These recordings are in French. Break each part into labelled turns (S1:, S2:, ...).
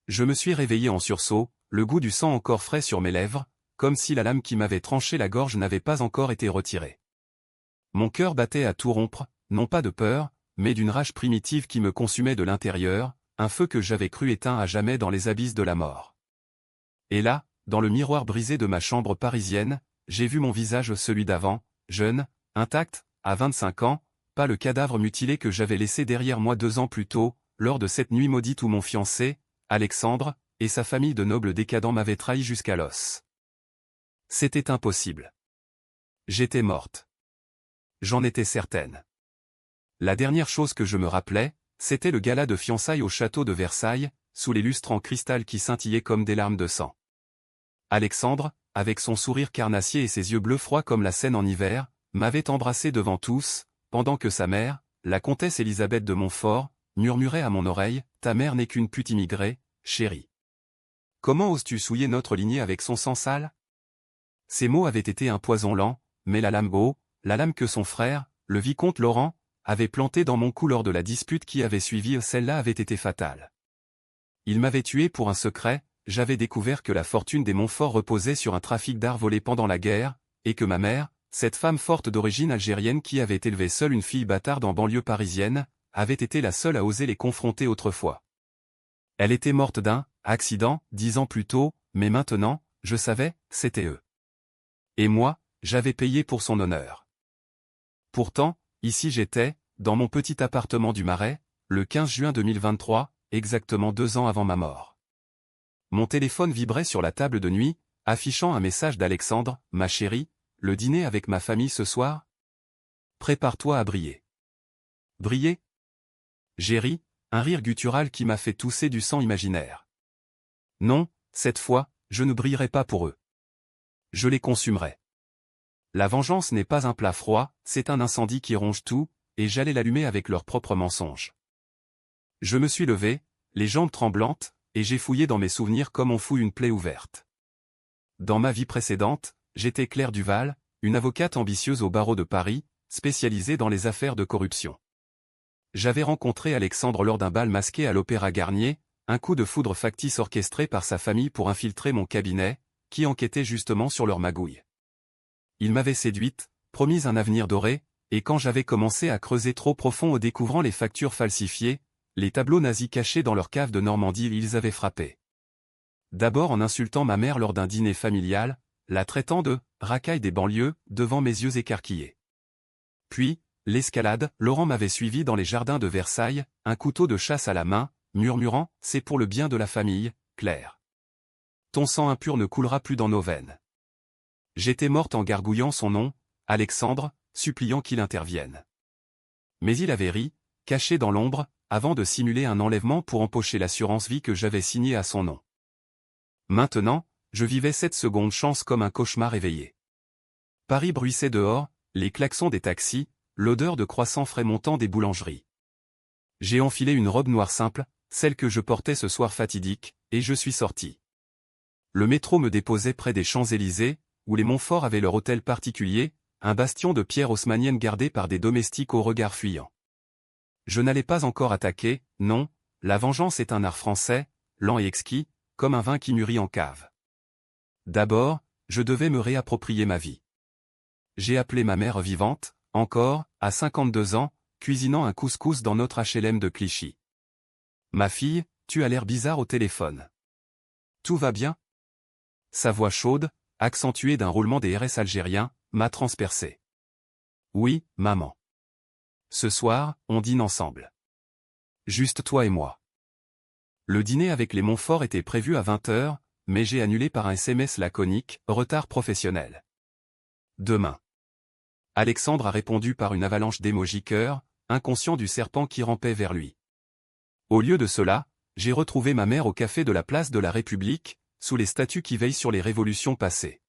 S1: Je me suis réveillé en sursaut, le goût du sang encore frais sur mes lèvres, comme si la lame qui m'avait tranché la gorge n'avait pas encore été retirée. Mon cœur battait à tout rompre, non pas de peur, mais d'une rage primitive qui me consumait de l'intérieur, un feu que j'avais cru éteint à jamais dans les abysses de la mort. Et là, dans le miroir brisé de ma chambre parisienne, j'ai vu mon visage, celui d'avant, jeune, intact, à 25 ans, pas le cadavre mutilé que j'avais laissé derrière moi 2 ans plus tôt, lors de cette nuit maudite où mon fiancé, Alexandre, et sa famille de nobles décadents m'avaient trahi jusqu'à l'os. C'était impossible. J'étais morte. J'en étais certaine. La dernière chose que je me rappelais, c'était le gala de fiançailles au château de Versailles, sous les lustres en cristal qui scintillaient comme des larmes de sang. Alexandre, avec son sourire carnassier et ses yeux bleus froids comme la Seine en hiver, m'avait embrassé devant tous, pendant que sa mère, la comtesse Élisabeth de Montfort, murmurait à mon oreille, « Ta mère n'est qu'une pute immigrée, chérie. Comment oses-tu souiller notre lignée avec son sang sale ?» Ces mots avaient été un poison lent, mais la lame que son frère, le vicomte Laurent, avait plantée dans mon cou lors de la dispute qui avait suivi, celle-là avait été fatale. Il m'avait tué pour un secret, j'avais découvert que la fortune des Montfort reposait sur un trafic d'art volé pendant la guerre, et que ma mère, cette femme forte d'origine algérienne qui avait élevé seule une fille bâtarde en banlieue parisienne, avait été la seule à oser les confronter autrefois. Elle était morte d'un accident, 10 ans plus tôt, mais maintenant, je savais, c'était eux. Et moi, j'avais payé pour son honneur. Pourtant, ici j'étais, dans mon petit appartement du Marais, le 15 juin 2023, exactement 2 ans avant ma mort. Mon téléphone vibrait sur la table de nuit, affichant un message d'Alexandre, « Ma chérie, le dîner avec ma famille ce soir ? Prépare-toi à briller. » Briller ? J'ai ri, un rire guttural qui m'a fait tousser du sang imaginaire. Non, cette fois, je ne brillerai pas pour eux. Je les consumerai. La vengeance n'est pas un plat froid, c'est un incendie qui ronge tout, et j'allais l'allumer avec leurs propres mensonges. Je me suis levé, les jambes tremblantes, et j'ai fouillé dans mes souvenirs comme on fouille une plaie ouverte. Dans ma vie précédente, j'étais Claire Duval, une avocate ambitieuse au barreau de Paris, spécialisée dans les affaires de corruption. J'avais rencontré Alexandre lors d'un bal masqué à l'Opéra Garnier, un coup de foudre factice orchestré par sa famille pour infiltrer mon cabinet, qui enquêtait justement sur leur magouille. Il m'avait séduite, promis un avenir doré, et quand j'avais commencé à creuser trop profond en découvrant les factures falsifiées, les tableaux nazis cachés dans leur cave de Normandie, ils avaient frappé. D'abord en insultant ma mère lors d'un dîner familial, la traitant de « racaille des banlieues » devant mes yeux écarquillés. Puis, l'escalade, Laurent m'avait suivi dans les jardins de Versailles, un couteau de chasse à la main, murmurant « C'est pour le bien de la famille, Claire. Ton sang impur ne coulera plus dans nos veines. » J'étais morte en gargouillant son nom, Alexandre, suppliant qu'il intervienne. Mais il avait ri, caché dans l'ombre, avant de simuler un enlèvement pour empocher l'assurance vie que j'avais signée à son nom. Maintenant, je vivais cette seconde chance comme un cauchemar éveillé. Paris bruissait dehors, les klaxons des taxis, l'odeur de croissants frais montant des boulangeries. J'ai enfilé une robe noire simple, celle que je portais ce soir fatidique, et je suis sorti. Le métro me déposait près des Champs-Élysées, où les Montfort avaient leur hôtel particulier, un bastion de pierre haussmannienne gardé par des domestiques au regard fuyant. Je n'allais pas encore attaquer, non, la vengeance est un art français, lent et exquis, comme un vin qui mûrit en cave. D'abord, je devais me réapproprier ma vie. J'ai appelé ma mère vivante, encore, à 52 ans, cuisinant un couscous dans notre HLM de Clichy. « Ma fille, tu as l'air bizarre au téléphone. Tout va bien ?» Sa voix chaude, accentuée d'un roulement des RS algériens, m'a transpercé. « Oui, maman. Ce soir, on dîne ensemble. Juste toi et moi. » Le dîner avec les Montfort était prévu à 20h, mais j'ai annulé par un SMS laconique, retard professionnel. Demain. Alexandre a répondu par une avalanche d'émojis cœur, inconscient du serpent qui rampait vers lui. Au lieu de cela, j'ai retrouvé ma mère au café de la place de la République, sous les statues qui veillent sur les révolutions passées.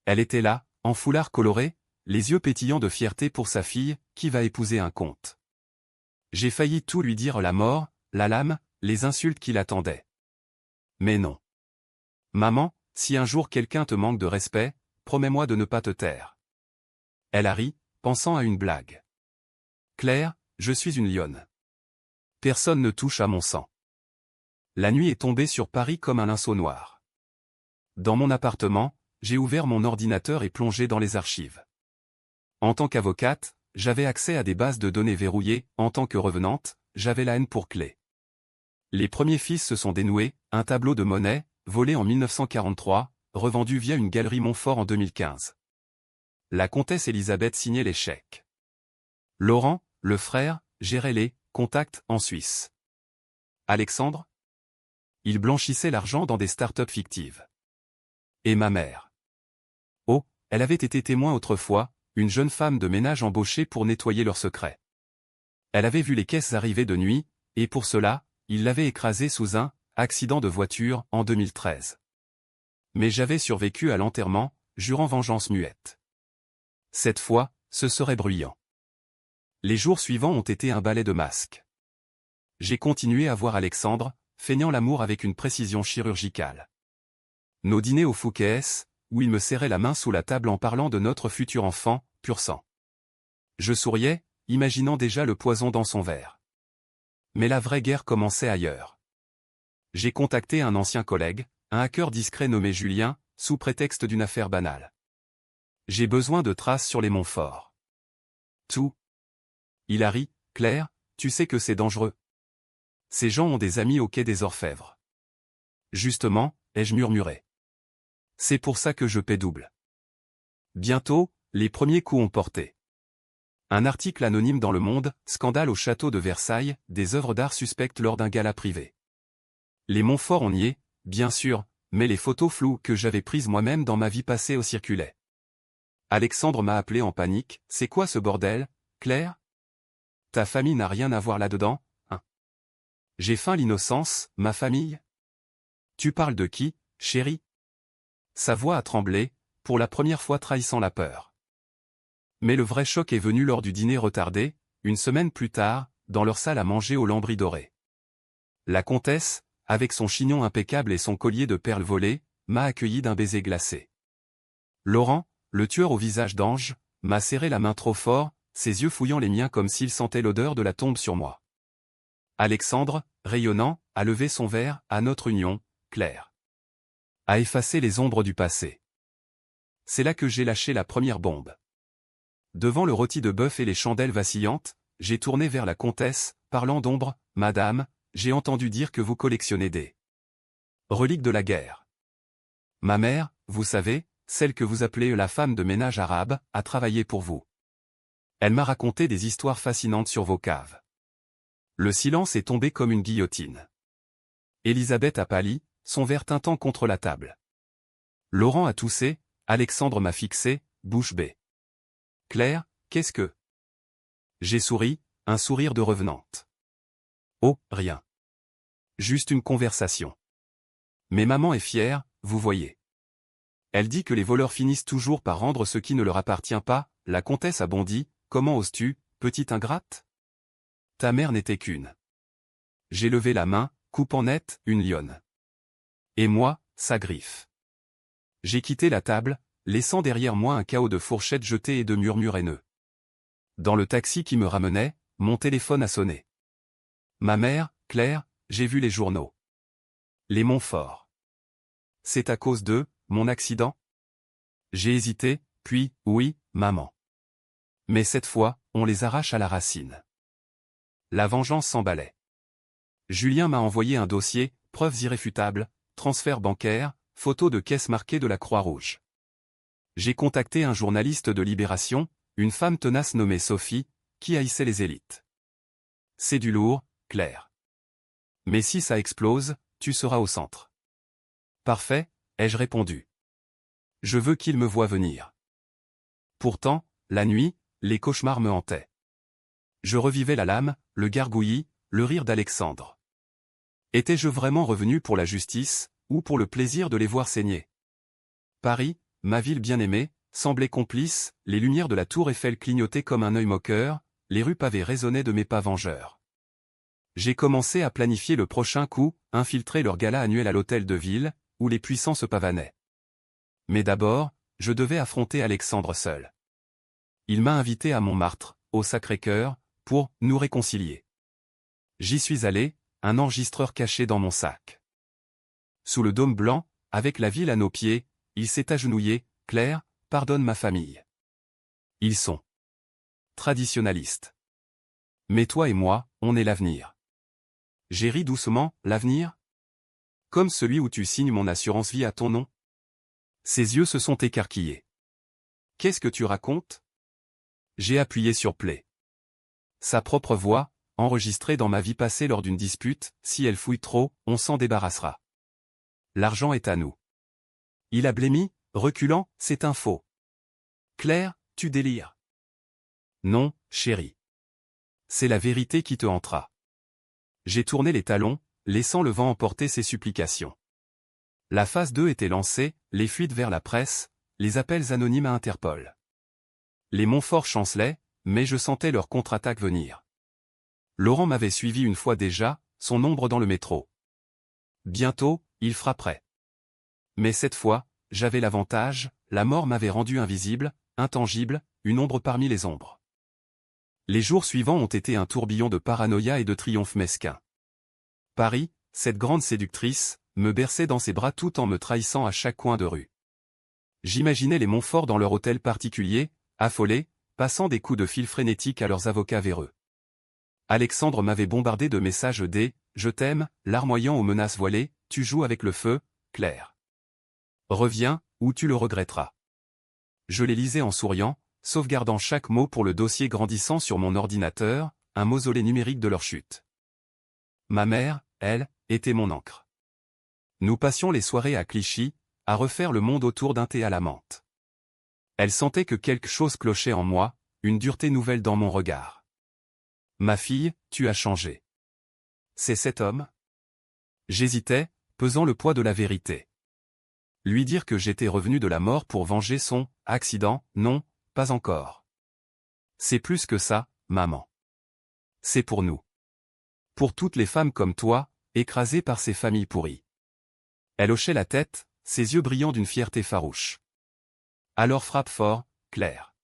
S1: Elle était là, en foulard coloré, les yeux pétillants de fierté pour sa fille, qui va épouser un comte. J'ai failli tout lui dire, la mort, la lame, les insultes qui l'attendaient. Mais non. Maman, si un jour quelqu'un te manque de respect, promets-moi de ne pas te taire. Elle a ri, pensant à une blague. Claire, je suis une lionne. Personne ne touche à mon sang. La nuit est tombée sur Paris comme un linceau noir. Dans mon appartement, j'ai ouvert mon ordinateur et plongé dans les archives. En tant qu'avocate, j'avais accès à des bases de données verrouillées, en tant que revenante, j'avais la haine pour clé. Les premiers fils se sont dénoués, un tableau de Monet, volé en 1943, revendu via une galerie Montfort en 2015. La comtesse Elisabeth signait les chèques. Laurent, le frère, gérait les contacts en Suisse. Alexandre? Il blanchissait l'argent dans des startups fictives. Et ma mère? Oh, elle avait été témoin autrefois, une jeune femme de ménage embauchée pour nettoyer leurs secrets. Elle avait vu les caisses arriver de nuit, et pour cela, il l'avait écrasée sous un accident de voiture en 2013. Mais j'avais survécu à l'enterrement, jurant vengeance muette. Cette fois, ce serait bruyant. Les jours suivants ont été un balai de masques. J'ai continué à voir Alexandre, feignant l'amour avec une précision chirurgicale. Nos dîners au Fouquet's, où il me serrait la main sous la table en parlant de notre futur enfant, pur sang. Je souriais, imaginant déjà le poison dans son verre. Mais la vraie guerre commençait ailleurs. J'ai contacté un ancien collègue, un hacker discret nommé Julien, sous prétexte d'une affaire banale. J'ai besoin de traces sur les Montfort. Tout. Il a ri, Claire, tu sais que c'est dangereux. Ces gens ont des amis au quai des Orfèvres. Justement, ai-je murmuré. C'est pour ça que je paie double. Bientôt, les premiers coups ont porté. Un article anonyme dans Le Monde, scandale au château de Versailles, des œuvres d'art suspectes lors d'un gala privé. Les Montfort ont nié, bien sûr, mais les photos floues que j'avais prises moi-même dans ma vie passée au circulaient. Alexandre m'a appelé en panique, c'est quoi ce bordel, Claire? Ta famille n'a rien à voir là-dedans, hein? J'ai feint l'innocence, ma famille? Tu parles de qui, chérie? Sa voix a tremblé, pour la première fois trahissant la peur. Mais le vrai choc est venu lors du dîner retardé, une semaine plus tard, dans leur salle à manger au lambris doré. La comtesse, avec son chignon impeccable et son collier de perles volées, m'a accueilli d'un baiser glacé. Laurent, le tueur au visage d'ange, m'a serré la main trop fort, ses yeux fouillant les miens comme s'il sentait l'odeur de la tombe sur moi. Alexandre, rayonnant, a levé son verre à notre union, Claire. A effacé les ombres du passé. C'est là que j'ai lâché la première bombe. Devant le rôti de bœuf et les chandelles vacillantes, j'ai tourné vers la comtesse, parlant d'ombre, « Madame, j'ai entendu dire que vous collectionnez des reliques de la guerre. Ma mère, vous savez, celle que vous appelez la femme de ménage arabe, a travaillé pour vous. Elle m'a raconté des histoires fascinantes sur vos caves. » Le silence est tombé comme une guillotine. Elisabeth a pâli, son verre tintant contre la table. Laurent a toussé, Alexandre m'a fixé, bouche bée. Claire, qu'est-ce que... J'ai souri, un sourire de revenante. Oh, rien. Juste une conversation. Mais maman est fière, vous voyez. Elle dit que les voleurs finissent toujours par rendre ce qui ne leur appartient pas, la comtesse a bondi, comment oses-tu, petite ingrate? Ta mère n'était qu'une. J'ai levé la main, coupant net, une lionne. Et moi, sa griffe. J'ai quitté la table, laissant derrière moi un chaos de fourchettes jetées et de murmures haineux. Dans le taxi qui me ramenait, mon téléphone a sonné. Ma mère, Claire, j'ai vu les journaux. Les Montfort. C'est à cause d'eux, mon accident? J'ai hésité, puis, oui, maman. Mais cette fois, on les arrache à la racine. La vengeance s'emballait. Julien m'a envoyé un dossier, preuves irréfutables, transfert bancaire, photo de caisse marquée de la Croix-Rouge. J'ai contacté un journaliste de Libération, une femme tenace nommée Sophie, qui haïssait les élites. C'est du lourd, Claire. Mais si ça explose, tu seras au centre. Parfait, ai-je répondu. Je veux qu'il me voie venir. Pourtant, la nuit, les cauchemars me hantaient. Je revivais la lame, le gargouillis, le rire d'Alexandre. Étais-je vraiment revenu pour la justice, ou pour le plaisir de les voir saigner? Paris, ma ville bien-aimée, semblait complice, les lumières de la tour Eiffel clignotaient comme un œil moqueur, les rues pavées résonnaient de mes pas vengeurs. J'ai commencé à planifier le prochain coup, infiltrer leur gala annuel à l'hôtel de ville, où les puissants se pavanaient. Mais d'abord, je devais affronter Alexandre seul. Il m'a invité à Montmartre, au Sacré-Cœur, pour nous réconcilier. J'y suis allé, un enregistreur caché dans mon sac. Sous le dôme blanc, avec la ville à nos pieds, il s'est agenouillé, Claire, pardonne ma famille. Ils sont traditionalistes. Mais toi et moi, on est l'avenir. J'ai ri doucement, l'avenir? Comme celui où tu signes mon assurance vie à ton nom? Ses yeux se sont écarquillés. Qu'est-ce que tu racontes? J'ai appuyé sur play. Sa propre voix, enregistrée dans ma vie passée lors d'une dispute, si elle fouille trop, on s'en débarrassera. L'argent est à nous. Il a blêmi, reculant, c'est un faux. Claire, tu délires. Non, chérie. C'est la vérité qui te hantera. J'ai tourné les talons, laissant le vent emporter ses supplications. La phase 2 était lancée, les fuites vers la presse, les appels anonymes à Interpol. Les Montfort chancelaient, mais je sentais leur contre-attaque venir. Laurent m'avait suivi une fois déjà, son ombre dans le métro. Bientôt, il frapperait. Mais cette fois, j'avais l'avantage, la mort m'avait rendu invisible, intangible, une ombre parmi les ombres. Les jours suivants ont été un tourbillon de paranoïa et de triomphe mesquin. Paris, cette grande séductrice, me berçait dans ses bras tout en me trahissant à chaque coin de rue. J'imaginais les Montfort dans leur hôtel particulier, affolés, passant des coups de fil frénétiques à leurs avocats véreux. Alexandre m'avait bombardé de messages des « je t'aime », larmoyant aux menaces voilées, « tu joues avec le feu, Claire. Reviens, ou tu le regretteras ». Je les lisais en souriant, sauvegardant chaque mot pour le dossier grandissant sur mon ordinateur, un mausolée numérique de leur chute. Ma mère, elle, était mon encre. Nous passions les soirées à Clichy, à refaire le monde autour d'un thé à la menthe. Elle sentait que quelque chose clochait en moi, une dureté nouvelle dans mon regard. Ma fille, tu as changé. C'est cet homme? J'hésitais, pesant le poids de la vérité. Lui dire que j'étais revenu de la mort pour venger son accident, non, pas encore. C'est plus que ça, maman. C'est pour nous. Pour toutes les femmes comme toi, écrasées par ces familles pourries. Elle hochait la tête, ses yeux brillants d'une fierté farouche. Alors frappe fort, Claire.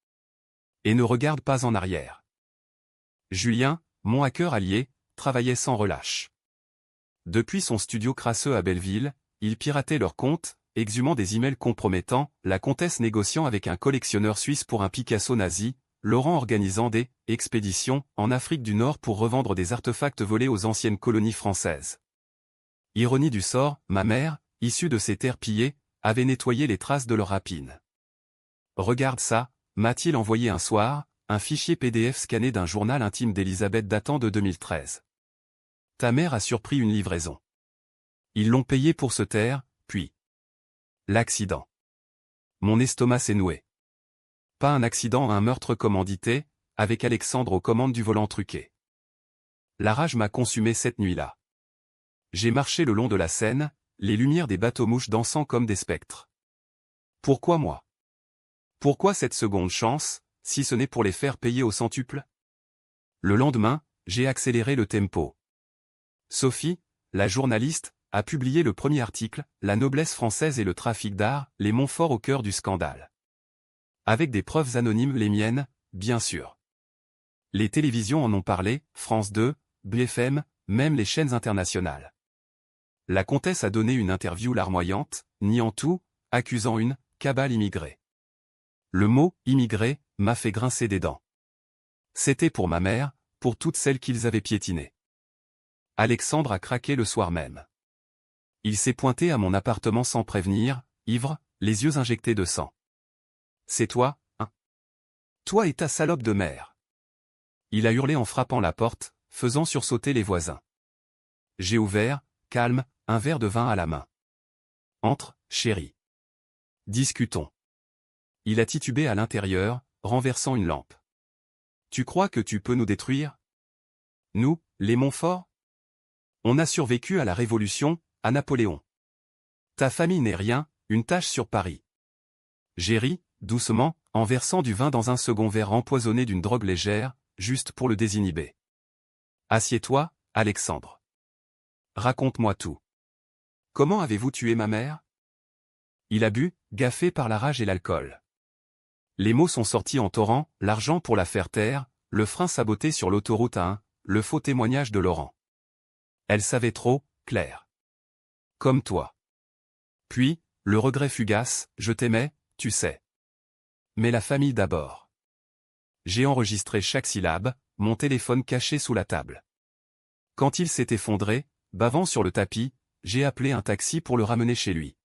S1: Et ne regarde pas en arrière. Julien, mon hacker allié, travaillait sans relâche. Depuis son studio crasseux à Belleville, il piratait leurs comptes, exhumant des emails compromettants, la comtesse négociant avec un collectionneur suisse pour un Picasso nazi, Laurent organisant des expéditions en Afrique du Nord pour revendre des artefacts volés aux anciennes colonies françaises. Ironie du sort, ma mère, issue de ces terres pillées, avait nettoyé les traces de leur rapine. Regarde ça, m'a-t-il envoyé un soir, un fichier PDF scanné d'un journal intime d'Elisabeth datant de 2013. Ta mère a surpris une livraison. Ils l'ont payé pour se taire, puis. L'accident. Mon estomac s'est noué. Pas un accident, un meurtre commandité, avec Alexandre aux commandes du volant truqué. La rage m'a consumé cette nuit-là. J'ai marché le long de la Seine, les lumières des bateaux-mouches dansant comme des spectres. Pourquoi moi? Pourquoi cette seconde chance, si ce n'est pour les faire payer au centuple? Le lendemain, j'ai accéléré le tempo. Sophie, la journaliste, a publié le premier article, La noblesse française et le trafic d'art, les Montfort au cœur du scandale. Avec des preuves anonymes, les miennes, bien sûr. Les télévisions en ont parlé, France 2, BFM, même les chaînes internationales. La comtesse a donné une interview larmoyante, niant tout, accusant une cabale immigrée. Le mot « immigré » m'a fait grincer des dents. C'était pour ma mère, pour toutes celles qu'ils avaient piétinées. Alexandre a craqué le soir même. Il s'est pointé à mon appartement sans prévenir, ivre, les yeux injectés de sang. C'est toi, hein? Toi et ta salope de mère. Il a hurlé en frappant la porte, faisant sursauter les voisins. J'ai ouvert, calme, un verre de vin à la main. Entre, chérie. Discutons. Il a titubé à l'intérieur, renversant une lampe. Tu crois que tu peux nous détruire? Nous, les Montfort? On a survécu à la Révolution, à Napoléon. Ta famille n'est rien, une tache sur Paris. J'ai ri, doucement, en versant du vin dans un second verre empoisonné d'une drogue légère, juste pour le désinhiber. Assieds-toi, Alexandre. Raconte-moi tout. Comment avez-vous tué ma mère? Il a bu, gaffé par la rage et l'alcool. Les mots sont sortis en torrent, l'argent pour la faire taire, le frein saboté sur l'autoroute A1, le faux témoignage de Laurent. Elle savait trop, Claire. Comme toi. Puis, le regret fugace, je t'aimais, tu sais. Mais la famille d'abord. J'ai enregistré chaque syllabe, mon téléphone caché sous la table. Quand il s'est effondré, bavant sur le tapis, j'ai appelé un taxi pour le ramener chez lui.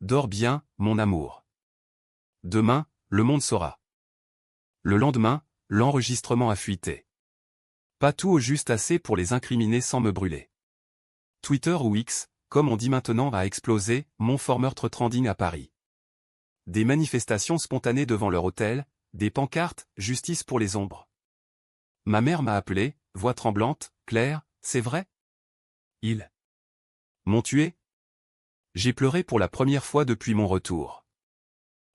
S1: Dors bien, mon amour. Demain, le monde saura. Le lendemain, l'enregistrement a fuité. Pas tout au juste assez pour les incriminer sans me brûler. Twitter ou X, comme on dit maintenant, a explosé, Montfort meurtre trending à Paris. Des manifestations spontanées devant leur hôtel, des pancartes, justice pour les ombres. Ma mère m'a appelé, voix tremblante, Claire, c'est vrai? Ils m'ont tué? J'ai pleuré pour la première fois depuis mon retour.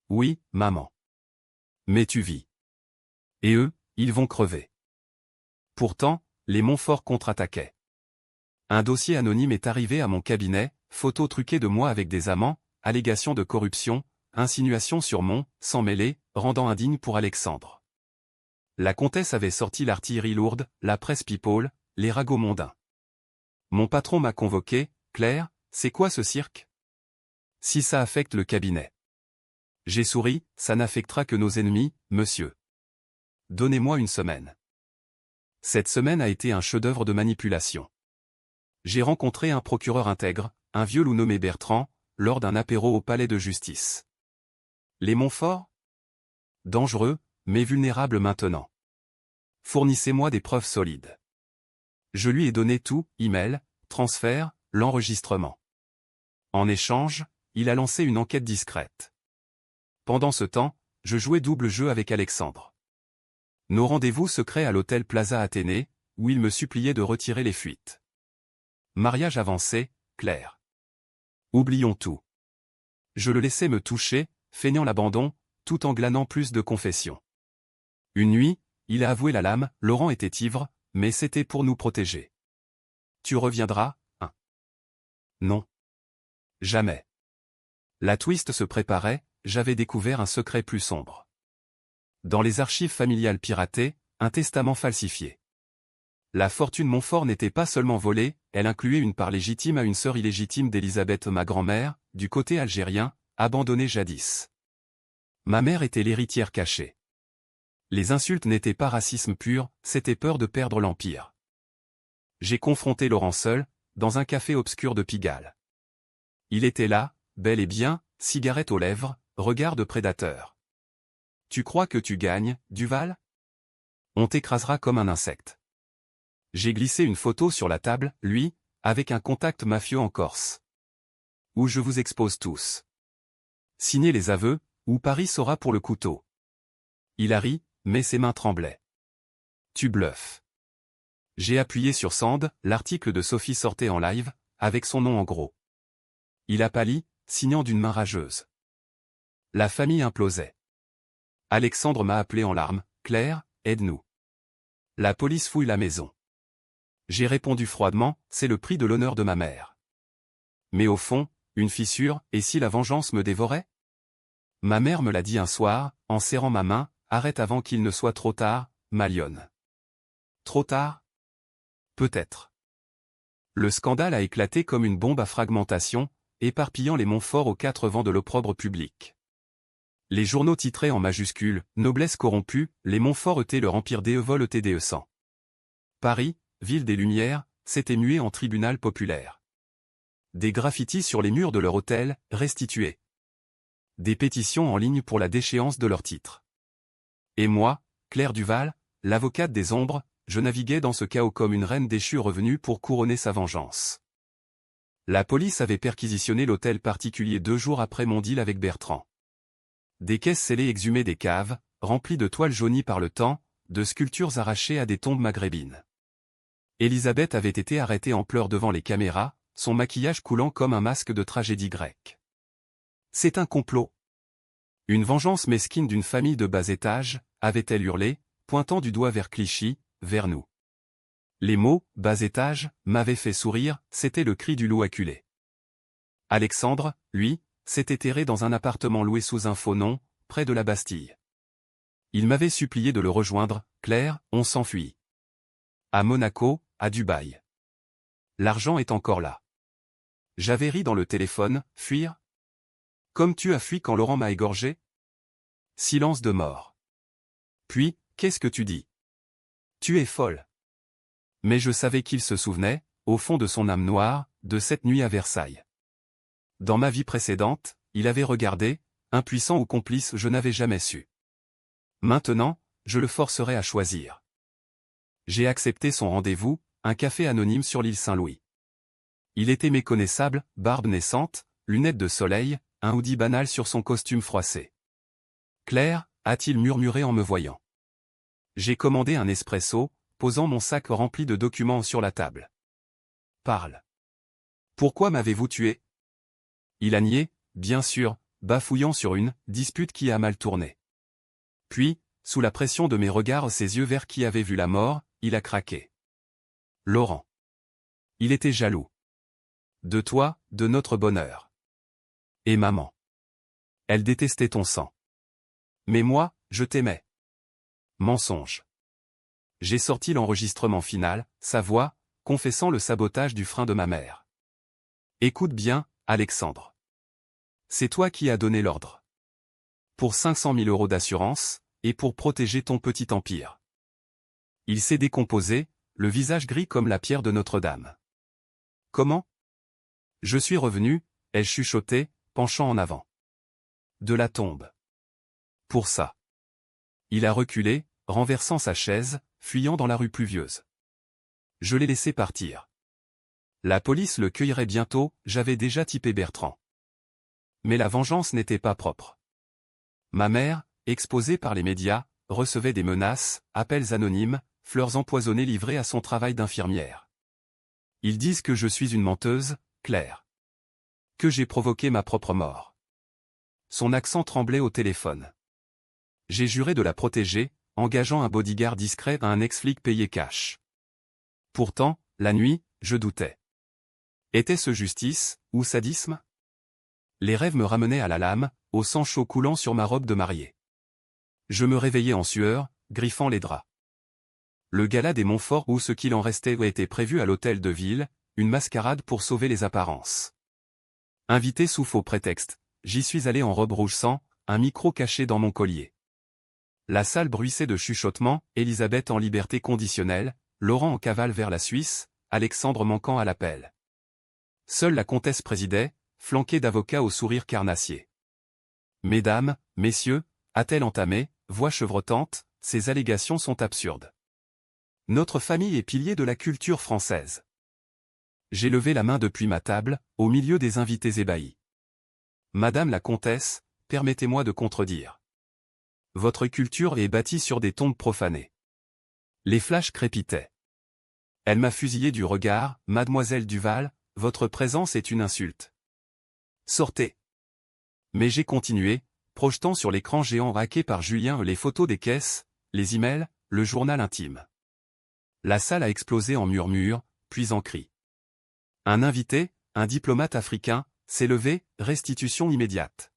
S1: Oui, maman. Mais tu vis. Et eux, ils vont crever. Pourtant, les Montfort contre-attaquaient. Un dossier anonyme est arrivé à mon cabinet, photos truquées de moi avec des amants, allégations de corruption, insinuations sur mon sang mêlé, rendant indigne pour Alexandre. La comtesse avait sorti l'artillerie lourde, la presse people, les ragots mondains. Mon patron m'a convoqué, Claire, c'est quoi ce cirque? Si ça affecte le cabinet. J'ai souri, ça n'affectera que nos ennemis, monsieur. Donnez-moi une semaine. Cette semaine a été un chef-d'œuvre de manipulation. J'ai rencontré un procureur intègre, un vieux loup nommé Bertrand, lors d'un apéro au palais de justice. Les Montfort? Dangereux, mais vulnérables maintenant. Fournissez-moi des preuves solides. Je lui ai donné tout, email, transfert, l'enregistrement. En échange, il a lancé une enquête discrète. Pendant ce temps, je jouais double jeu avec Alexandre. Nos rendez-vous secrets à l'hôtel Plaza Athénée, où il me suppliait de retirer les fuites. Mariage avancé, Claire. Oublions tout. Je le laissais me toucher, feignant l'abandon, tout en glanant plus de confessions. Une nuit, il a avoué la lame, Laurent était ivre, mais c'était pour nous protéger. Tu reviendras, hein? Non. Jamais. La twist se préparait, j'avais découvert un secret plus sombre. Dans les archives familiales piratées, un testament falsifié. La fortune Montfort n'était pas seulement volée, elle incluait une part légitime à une sœur illégitime d'Élisabeth, ma grand-mère, du côté algérien, abandonnée jadis. Ma mère était l'héritière cachée. Les insultes n'étaient pas racisme pur, c'était peur de perdre l'empire. J'ai confronté Laurent seul, dans un café obscur de Pigalle. Il était là, bel et bien, cigarette aux lèvres, regard de prédateur. Tu crois que tu gagnes, Duval? On t'écrasera comme un insecte. J'ai glissé une photo sur la table, lui, avec un contact mafieux en Corse. Où je vous expose tous. Signez les aveux, ou Paris saura pour le couteau. Il a ri, mais ses mains tremblaient. Tu bluffes. J'ai appuyé sur Send, l'article de Sophie sortait en live, avec son nom en gros. Il a pâli, signant d'une main rageuse. La famille implosait. Alexandre m'a appelé en larmes, Claire, aide-nous. La police fouille la maison. J'ai répondu froidement, c'est le prix de l'honneur de ma mère. Mais au fond, une fissure, et si la vengeance me dévorait? Ma mère me l'a dit un soir, en serrant ma main, arrête avant qu'il ne soit trop tard, ma lionne. Trop tard? Peut-être. Le scandale a éclaté comme une bombe à fragmentation, éparpillant les Montfort aux quatre vents de l'opprobre public. Les journaux titraient en majuscules, noblesse corrompue, les Montfort étaient leur empire vol TDE 100. Paris, ville des Lumières, s'était mué en tribunal populaire. Des graffitis sur les murs de leur hôtel, restitués. Des pétitions en ligne pour la déchéance de leur titre. Et moi, Claire Duval, l'avocate des ombres, je naviguais dans ce chaos comme une reine déchue revenue pour couronner sa vengeance. La police avait perquisitionné l'hôtel particulier 2 jours après mon deal avec Bertrand. Des caisses scellées exhumaient des caves, remplies de toiles jaunies par le temps, de sculptures arrachées à des tombes maghrébines. Élisabeth avait été arrêtée en pleurs devant les caméras, son maquillage coulant comme un masque de tragédie grecque. C'est un complot. Une vengeance mesquine d'une famille de bas étage, avait-elle hurlé, pointant du doigt vers Clichy, vers nous. Les mots « bas étage » m'avaient fait sourire, c'était le cri du loup acculé. Alexandre, lui, s'était erré dans un appartement loué sous un faux nom, près de la Bastille. Il m'avait supplié de le rejoindre, Claire, on s'enfuit. À Monaco, à Dubaï. L'argent est encore là. J'avais ri dans le téléphone, fuir? Comme tu as fui quand Laurent m'a égorgé? Silence de mort. Puis, qu'est-ce que tu dis? Tu es folle. Mais je savais qu'il se souvenait, au fond de son âme noire, de cette nuit à Versailles. Dans ma vie précédente, il avait regardé, impuissant ou complice, je n'avais jamais su. Maintenant, je le forcerai à choisir. J'ai accepté son rendez-vous, un café anonyme sur l'île Saint-Louis. Il était méconnaissable, barbe naissante, lunettes de soleil, un hoodie banal sur son costume froissé. Claire, a-t-il murmuré en me voyant. J'ai commandé un espresso, posant mon sac rempli de documents sur la table. Parle. Pourquoi m'avez-vous tué? Il a nié, bien sûr, bafouillant sur une dispute qui a mal tourné. Puis, sous la pression de mes regards, ses yeux verts qui avaient vu la mort, il a craqué. Laurent. Il était jaloux. De toi, de notre bonheur. Et maman. Elle détestait ton sang. Mais moi, je t'aimais. Mensonge. J'ai sorti l'enregistrement final, sa voix, confessant le sabotage du frein de ma mère. Écoute bien, Alexandre. C'est toi qui as donné l'ordre. Pour 500 000 € d'assurance, et pour protéger ton petit empire. Il s'est décomposé, le visage gris comme la pierre de Notre-Dame. Comment? Je suis revenu, elle chuchotait, penchant en avant. De la tombe. Pour ça. Il a reculé, renversant sa chaise, fuyant dans la rue pluvieuse. Je l'ai laissé partir. La police le cueillerait bientôt, j'avais déjà typé Bertrand. Mais la vengeance n'était pas propre. Ma mère, exposée par les médias, recevait des menaces, appels anonymes, fleurs empoisonnées livrées à son travail d'infirmière. Ils disent que je suis une menteuse, Claire. Que j'ai provoqué ma propre mort. Son accent tremblait au téléphone. J'ai juré de la protéger, engageant un bodyguard discret à un ex-flic payé cash. Pourtant, la nuit, je doutais. Était-ce justice, ou sadisme? Les rêves me ramenaient à la lame, au sang chaud coulant sur ma robe de mariée. Je me réveillais en sueur, griffant les draps. Le gala des Montfort ou ce qu'il en restait était prévu à l'hôtel de ville, une mascarade pour sauver les apparences. Invité sous faux prétexte, j'y suis allé en robe rouge sang, un micro caché dans mon collier. La salle bruissait de chuchotements, Elisabeth en liberté conditionnelle, Laurent en cavale vers la Suisse, Alexandre manquant à l'appel. Seule la comtesse présidait, flanquée d'avocats au sourire carnassier. Mesdames, messieurs, a-t-elle entamé, voix chevrotante, ces allégations sont absurdes. Notre famille est pilier de la culture française. J'ai levé la main depuis ma table, au milieu des invités ébahis. Madame la comtesse, permettez-moi de contredire. Votre culture est bâtie sur des tombes profanées. Les flashs crépitaient. Elle m'a fusillé du regard, mademoiselle Duval, votre présence est une insulte. Sortez. Mais j'ai continué, projetant sur l'écran géant hacké par Julien les photos des caisses, les emails, le journal intime. La salle a explosé en murmures, puis en cris. Un invité, un diplomate africain, s'est levé, restitution immédiate.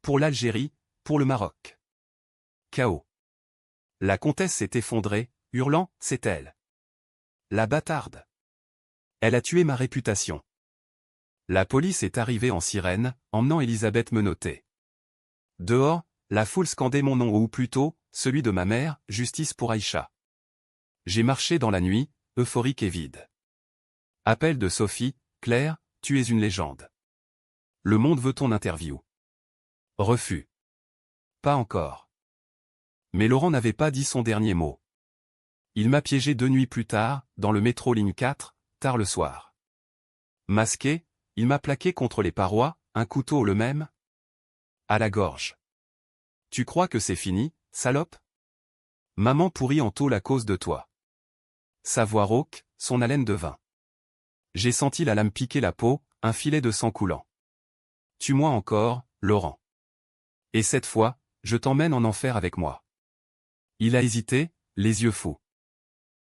S1: Pour l'Algérie, pour le Maroc. Chaos. La comtesse s'est effondrée, hurlant, c'est elle. La bâtarde. Elle a tué ma réputation. La police est arrivée en sirène, emmenant Elisabeth menottée. Dehors, la foule scandait mon nom ou plutôt, celui de ma mère, justice pour Aïcha. J'ai marché dans la nuit, euphorique et vide. Appel de Sophie, Claire, tu es une légende. Le monde veut ton interview. Refus. Pas encore. Mais Laurent n'avait pas dit son dernier mot. Il m'a piégé 2 nuits plus tard, dans le métro ligne 4, tard le soir. Masqué, il m'a plaqué contre les parois, un couteau le même. À la gorge. Tu crois que c'est fini, salope? Maman pourrit en tôle à cause de toi. Sa voix rauque, son haleine de vin. J'ai senti la lame piquer la peau, un filet de sang coulant. Tue-moi encore, Laurent. Et cette fois, je t'emmène en enfer avec moi. Il a hésité, les yeux fous.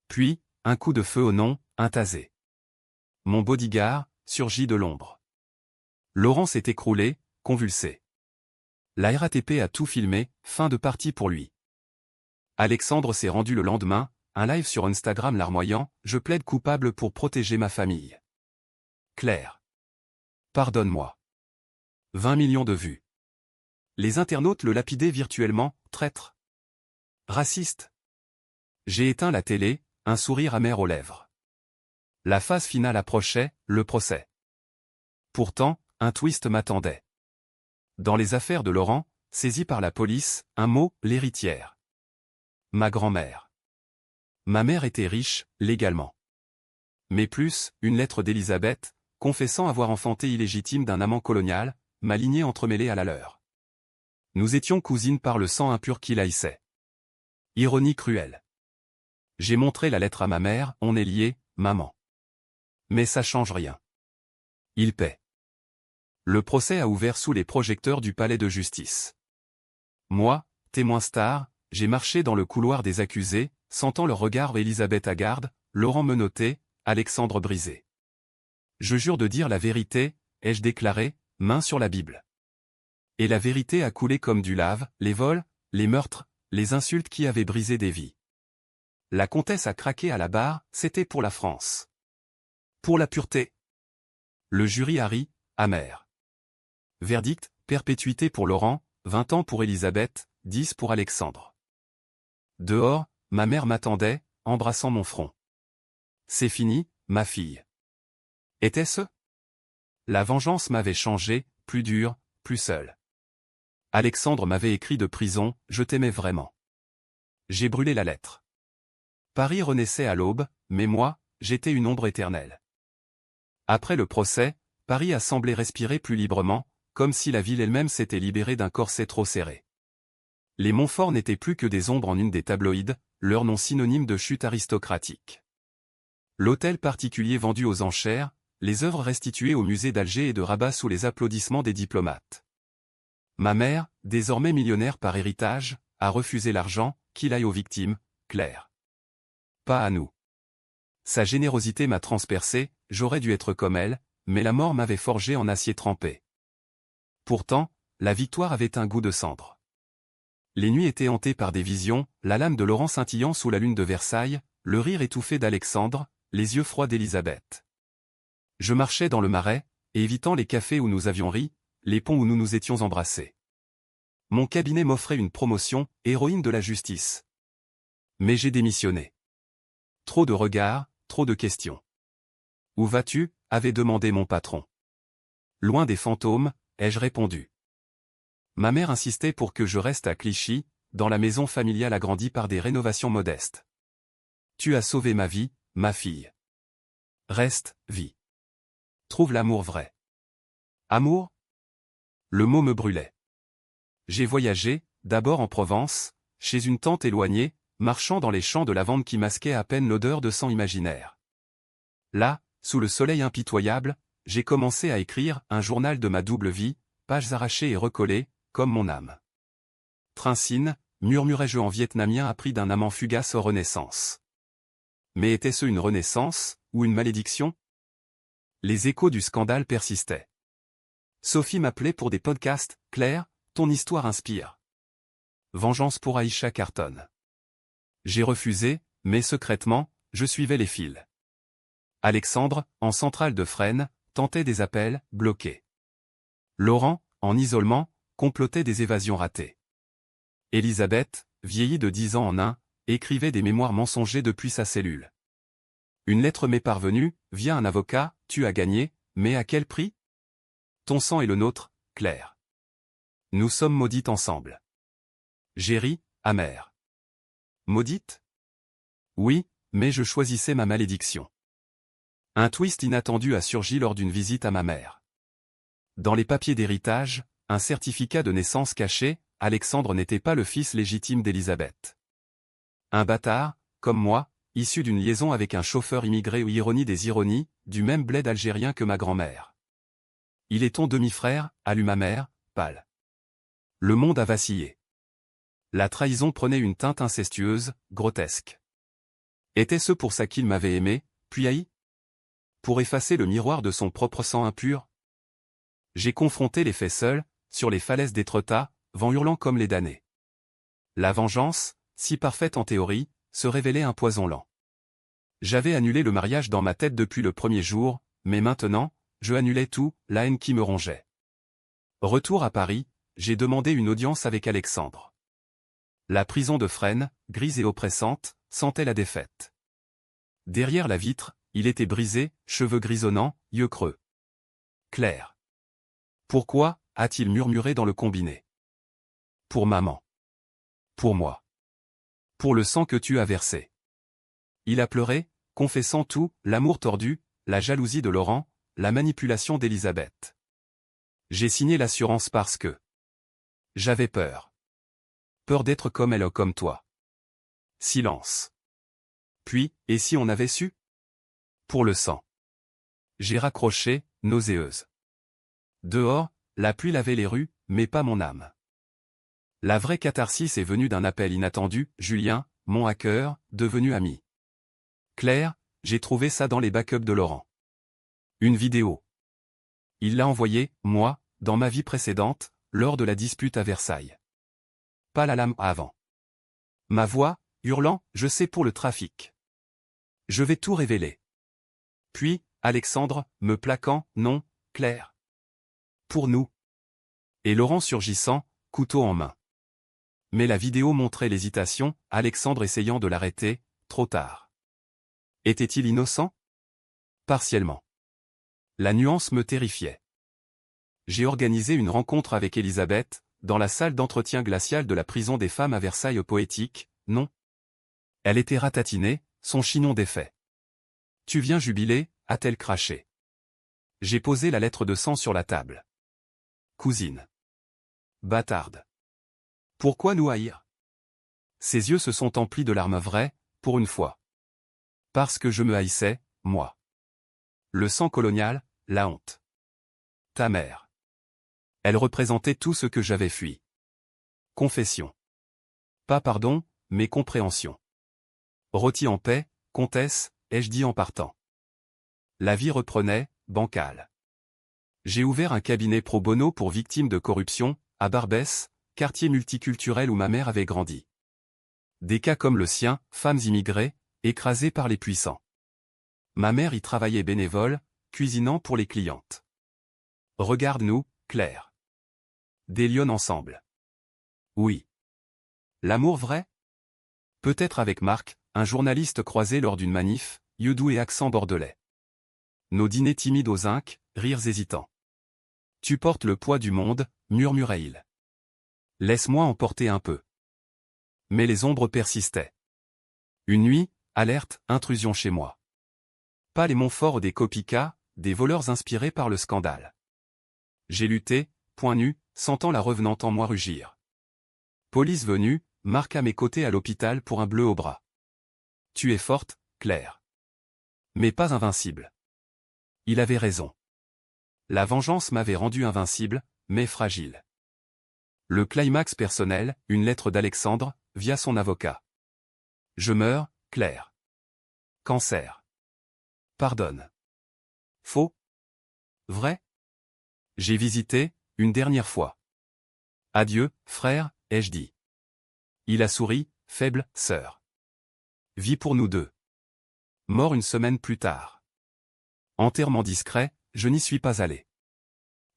S1: Puis, un coup de feu au nom, un tasé. Mon bodyguard, surgit de l'ombre. Laurent s'est écroulé, convulsé. La RATP a tout filmé, fin de partie pour lui. Alexandre s'est rendu le lendemain, un live sur Instagram larmoyant, je plaide coupable pour protéger ma famille. Claire. Pardonne-moi. 20 millions de vues. Les internautes le lapidaient virtuellement, traître. Raciste. J'ai éteint la télé, un sourire amer aux lèvres. La phase finale approchait, le procès. Pourtant, un twist m'attendait. Dans les affaires de Laurent, saisi par la police, un mot, l'héritière. Ma grand-mère. Ma mère était riche, légalement. Mais plus, une lettre d'Elisabeth, confessant avoir enfanté illégitime d'un amant colonial, ma lignée entremêlée à la leur. Nous étions cousines par le sang impur qui l'haïssait. Ironie cruelle. J'ai montré la lettre à ma mère, on est liés, maman. Mais ça change rien. Il paie. Le procès a ouvert sous les projecteurs du palais de justice. Moi, témoin star, j'ai marché dans le couloir des accusés, sentant leur regard Elisabeth Agarde, Laurent menotté, Alexandre brisé. Je jure de dire la vérité, ai-je déclaré, main sur la Bible. Et la vérité a coulé comme du lave, les vols, les meurtres, les insultes qui avaient brisé des vies. La comtesse a craqué à la barre, c'était pour la France. Pour la pureté. Le jury a ri, amer. Verdict, perpétuité pour Laurent, 20 ans pour Elisabeth, 10 pour Alexandre. Dehors, ma mère m'attendait, embrassant mon front. C'est fini, ma fille. Était-ce? La vengeance m'avait changé, plus dur, plus seul. Alexandre m'avait écrit de prison, je t'aimais vraiment. J'ai brûlé la lettre. Paris renaissait à l'aube, mais moi, j'étais une ombre éternelle. Après le procès, Paris a semblé respirer plus librement, comme si la ville elle-même s'était libérée d'un corset trop serré. Les Montfort n'étaient plus que des ombres en une des tabloïds, leur nom synonyme de chute aristocratique. L'hôtel particulier vendu aux enchères, les œuvres restituées au musée d'Alger et de Rabat sous les applaudissements des diplomates. Ma mère, désormais millionnaire par héritage, a refusé l'argent, qu'il aille aux victimes, Claire. Pas à nous. Sa générosité m'a transpercé, j'aurais dû être comme elle, mais la mort m'avait forgé en acier trempé. Pourtant, la victoire avait un goût de cendre. Les nuits étaient hantées par des visions, la lame de Laurent scintillant sous la lune de Versailles, le rire étouffé d'Alexandre, les yeux froids d'Élisabeth. Je marchais dans le Marais, évitant les cafés où nous avions ri, les ponts où nous nous étions embrassés. Mon cabinet m'offrait une promotion, héroïne de la justice. Mais j'ai démissionné. Trop de regards, trop de questions. Où vas-tu? Avait demandé mon patron. Loin des fantômes, ai-je répondu. Ma mère insistait pour que je reste à Clichy, dans la maison familiale agrandie par des rénovations modestes. Tu as sauvé ma vie, ma fille. Reste, vis. Trouve l'amour vrai. Amour? Le mot me brûlait. J'ai voyagé, d'abord en Provence, chez une tante éloignée, marchant dans les champs de lavande qui masquaient à peine l'odeur de sang imaginaire. Là, sous le soleil impitoyable, j'ai commencé à écrire un journal de ma double vie, pages arrachées et recollées, comme mon âme. Trincine, murmurai-je en vietnamien appris d'un amant fugace aux renaissances. Mais était-ce une renaissance, ou une malédiction? Les échos du scandale persistaient. Sophie m'appelait pour des podcasts, Claire, ton histoire inspire. Vengeance pour Aïcha cartonne. J'ai refusé, mais secrètement, je suivais les fils. Alexandre, en centrale de Fresnes, tentait des appels, bloqués. Laurent, en isolement, complotait des évasions ratées. Elisabeth, vieillie de 10 ans en un, écrivait des mémoires mensongers depuis sa cellule. Une lettre m'est parvenue, via un avocat, tu as gagné, mais à quel prix? Ton sang et le nôtre, Claire. Nous sommes maudites ensemble. J'ai ri, amer. Maudite? Oui, mais je choisissais ma malédiction. Un twist inattendu a surgi lors d'une visite à ma mère. Dans les papiers d'héritage, un certificat de naissance caché, Alexandre n'était pas le fils légitime d'Élisabeth. Un bâtard, comme moi, issu d'une liaison avec un chauffeur immigré ou ironie des ironies, du même bled algérien que ma grand-mère. Il est ton demi-frère, allume ma mère, pâle. Le monde a vacillé. La trahison prenait une teinte incestueuse, grotesque. Était-ce pour ça qu'il m'avait aimé, puis haï? Pour effacer le miroir de son propre sang impur? J'ai confronté les faits seul, sur les falaises d'Étretat, vent hurlant comme les damnés. La vengeance, si parfaite en théorie, se révélait un poison lent. J'avais annulé le mariage dans ma tête depuis le premier jour, mais maintenant, je annulais tout, la haine qui me rongeait. Retour à Paris, j'ai demandé une audience avec Alexandre. La prison de Fresnes, grise et oppressante, sentait la défaite. Derrière la vitre, il était brisé, cheveux grisonnants, yeux creux. Claire. Pourquoi, a-t-il murmuré dans le combiné. Pour maman. Pour moi. Pour le sang que tu as versé. Il a pleuré, confessant tout, l'amour tordu, la jalousie de Laurent, la manipulation d'Elisabeth. J'ai signé l'assurance parce que j'avais peur. Peur d'être comme elle ou comme toi. Silence. Puis, et si on avait su? Pour le sang. J'ai raccroché, nauséeuse. Dehors, la pluie lavait les rues, mais pas mon âme. La vraie catharsis est venue d'un appel inattendu, Julien, mon hacker, devenu ami. Claire, j'ai trouvé ça dans les backups de Laurent. Une vidéo. Il l'a envoyée, moi, dans ma vie précédente, lors de la dispute à Versailles. Pas la lame avant. Ma voix, hurlant, je sais pour le trafic. Je vais tout révéler. Puis, Alexandre, me plaquant, non, Claire. Pour nous. Et Laurent surgissant, couteau en main. Mais la vidéo montrait l'hésitation, Alexandre essayant de l'arrêter, trop tard. Était-il innocent? Partiellement. La nuance me terrifiait. J'ai organisé une rencontre avec Elisabeth, dans la salle d'entretien glaciale de la prison des femmes à Versailles poétique, non? Elle était ratatinée, son chignon défait. Tu viens jubiler, a-t-elle craché. J'ai posé la lettre de sang sur la table. Cousine. Bâtarde. Pourquoi nous haïr? Ses yeux se sont emplis de larmes vraies, pour une fois. Parce que je me haïssais, moi. Le sang colonial, la honte. Ta mère. Elle représentait tout ce que j'avais fui. Confession. Pas pardon, mais compréhension. Rôti en paix, comtesse, ai-je dit en partant. La vie reprenait, bancale. J'ai ouvert un cabinet pro bono pour victimes de corruption, à Barbès, quartier multiculturel où ma mère avait grandi. Des cas comme le sien, femmes immigrées, écrasées par les puissants. Ma mère y travaillait bénévole, cuisinant pour les clientes. Regarde-nous, Claire. Des lionnes ensemble. Oui. L'amour vrai? Peut-être avec Marc, un journaliste croisé lors d'une manif, yeux doux et accent bordelais. Nos dîners timides aux zinc, rires hésitants. Tu portes le poids du monde, murmurait-il. Laisse-moi emporter un peu. Mais les ombres persistaient. Une nuit, alerte, intrusion chez moi. Pas les Montfort des copicats, des voleurs inspirés par le scandale. J'ai lutté, point nu, sentant la revenante en moi rugir. Police venue, Marc à mes côtés à l'hôpital pour un bleu au bras. Tu es forte, Claire. Mais pas invincible. Il avait raison. La vengeance m'avait rendu invincible, mais fragile. Le climax personnel, une lettre d'Alexandre, via son avocat. Je meurs, Claire. Cancer. Pardonne. Faux? Vrai? J'ai visité, une dernière fois. Adieu, frère, ai-je dit. Il a souri, faible sœur. Vie pour nous deux. Mort une semaine plus tard. Enterrement discret, je n'y suis pas allé.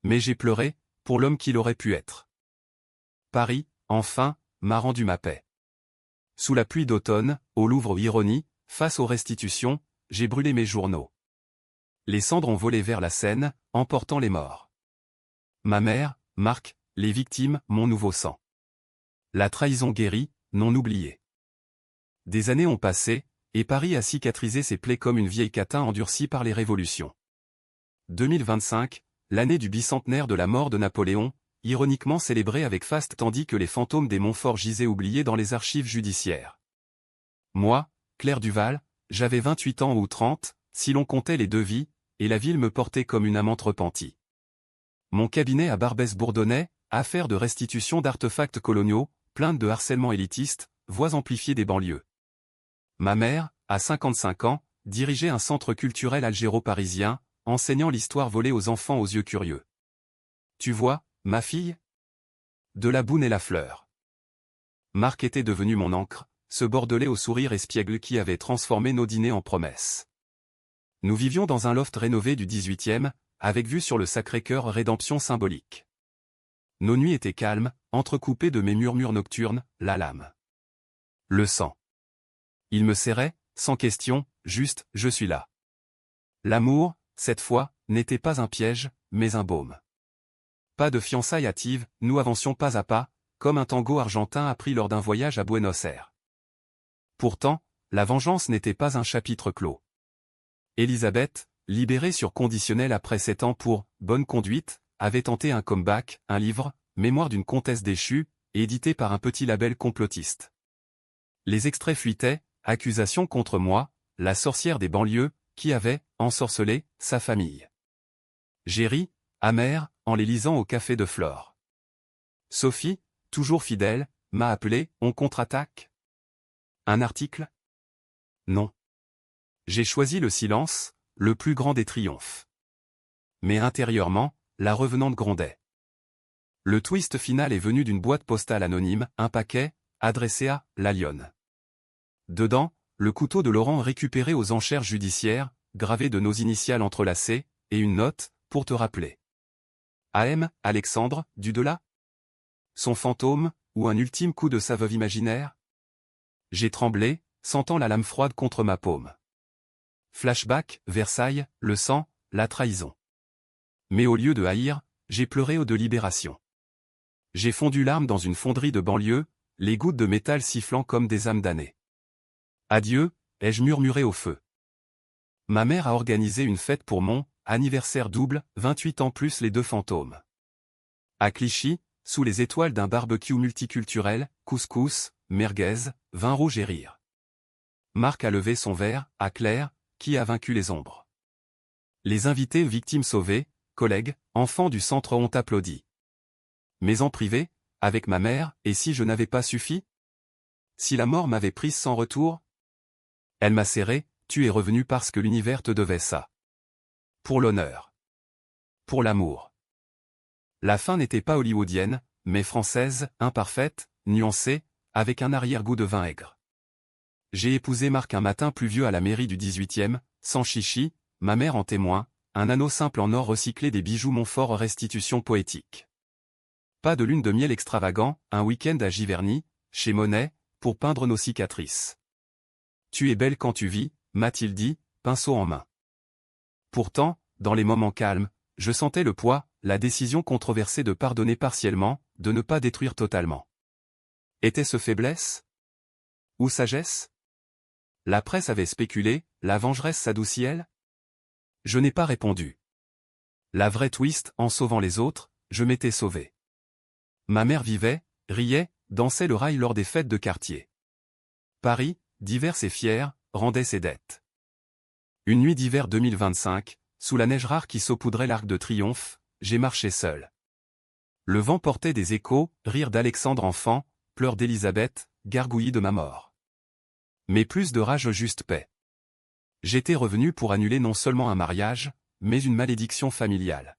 S1: Mais j'ai pleuré, pour l'homme qu'il aurait pu être. Paris, enfin, m'a rendu ma paix. Sous la pluie d'automne, au Louvre ironie, face aux restitutions, j'ai brûlé mes journaux. Les cendres ont volé vers la Seine, emportant les morts. Ma mère, Marc, les victimes, mon nouveau sang. La trahison guérie, non oubliée. Des années ont passé, et Paris a cicatrisé ses plaies comme une vieille catin endurcie par les révolutions. 2025, l'année du bicentenaire de la mort de Napoléon, ironiquement célébrée avec faste tandis que les fantômes des Montfort gisaient oubliés dans les archives judiciaires. Moi, Claire Duval, j'avais 28 ans ou 30, si l'on comptait les deux vies, et la ville me portait comme une amante repentie. Mon cabinet à Barbès bourdonnait, affaire de restitution d'artefacts coloniaux, plainte de harcèlement élitiste, voix amplifiées des banlieues. Ma mère, à 55 ans, dirigeait un centre culturel algéro-parisien, enseignant l'histoire volée aux enfants aux yeux curieux. Tu vois, ma fille? De la boune et la fleur. Marc était devenu mon encre, ce Bordelais au sourire espiègle qui avait transformé nos dîners en promesses. Nous vivions dans un loft rénové du 18e, avec vue sur le Sacré-Cœur, rédemption symbolique. Nos nuits étaient calmes, entrecoupées de mes murmures nocturnes, la lame. Le sang. Il me serrait, sans question, juste, je suis là. L'amour, cette fois, n'était pas un piège, mais un baume. Pas de fiançailles hâtives, nous avancions pas à pas, comme un tango argentin appris lors d'un voyage à Buenos Aires. Pourtant, la vengeance n'était pas un chapitre clos. Elisabeth, libérée sur conditionnel après 7 ans pour « bonne conduite », avait tenté un comeback, un livre, Mémoire d'une comtesse déchue, édité par un petit label complotiste. Les extraits fuitaient, accusations contre moi, la sorcière des banlieues, qui avait ensorcelé sa famille. J'ai ri, amer, en les lisant au café de Flore. Sophie, toujours fidèle, m'a appelé « On contre-attaque ». Un article? Non. J'ai choisi le silence, le plus grand des triomphes. Mais intérieurement, la revenante grondait. Le twist final est venu d'une boîte postale anonyme, un paquet, adressé à La Lyonne. Dedans, le couteau de Laurent récupéré aux enchères judiciaires, gravé de nos initiales entrelacées, et une note, pour te rappeler. A.M. Alexandre, du delà? Son fantôme, ou un ultime coup de sa veuve imaginaire? J'ai tremblé, sentant la lame froide contre ma paume. Flashback, Versailles, le sang, la trahison. Mais au lieu de haïr, j'ai pleuré de libération. J'ai fondu larmes dans une fonderie de banlieue, les gouttes de métal sifflant comme des âmes damnées. Adieu, ai-je murmuré au feu. Ma mère a organisé une fête pour mon anniversaire double, 28 ans plus les 2 fantômes. À Clichy, sous les étoiles d'un barbecue multiculturel, couscous, merguez, vin rouge et rire. Marc a levé son verre, à Claire, qui a vaincu les ombres. Les invités victimes sauvées, collègues, enfants du centre ont applaudi. Mais en privé, avec ma mère, et si je n'avais pas suffi? Si la mort m'avait prise sans retour? Elle m'a serré, tu es revenu parce que l'univers te devait ça. Pour l'honneur. Pour l'amour. La fin n'était pas hollywoodienne, mais française, imparfaite, nuancée, avec un arrière-goût de vin aigre. J'ai épousé Marc un matin pluvieux à la mairie du 18e, sans chichi, ma mère en témoin, un anneau simple en or recyclé, des bijoux Montfort, restitution poétique. Pas de lune de miel extravagant, un week-end à Giverny, chez Monet, pour peindre nos cicatrices. Tu es belle quand tu vis, m'a-t-il dit, pinceau en main. Pourtant, dans les moments calmes, je sentais le poids, la décision controversée de pardonner partiellement, de ne pas détruire totalement. Était-ce faiblesse? Ou sagesse? La presse avait spéculé, la vengeresse s'adoucit-elle? Je n'ai pas répondu. La vraie twist, en sauvant les autres, je m'étais sauvé. Ma mère vivait, riait, dansait le rail lors des fêtes de quartier. Paris, divers et fier, rendait ses dettes. Une nuit d'hiver 2025, sous la neige rare qui saupoudrait l'Arc de Triomphe, j'ai marché seul. Le vent portait des échos, rire d'Alexandre enfant, pleurs d'Élisabeth, gargouillis de ma mort. Mais plus de rage, juste paix. J'étais revenu pour annuler non seulement un mariage, mais une malédiction familiale.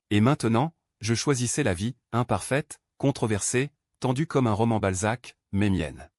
S1: Et maintenant, je choisissais la vie, imparfaite, controversée, tendue comme un roman Balzac, mais mienne.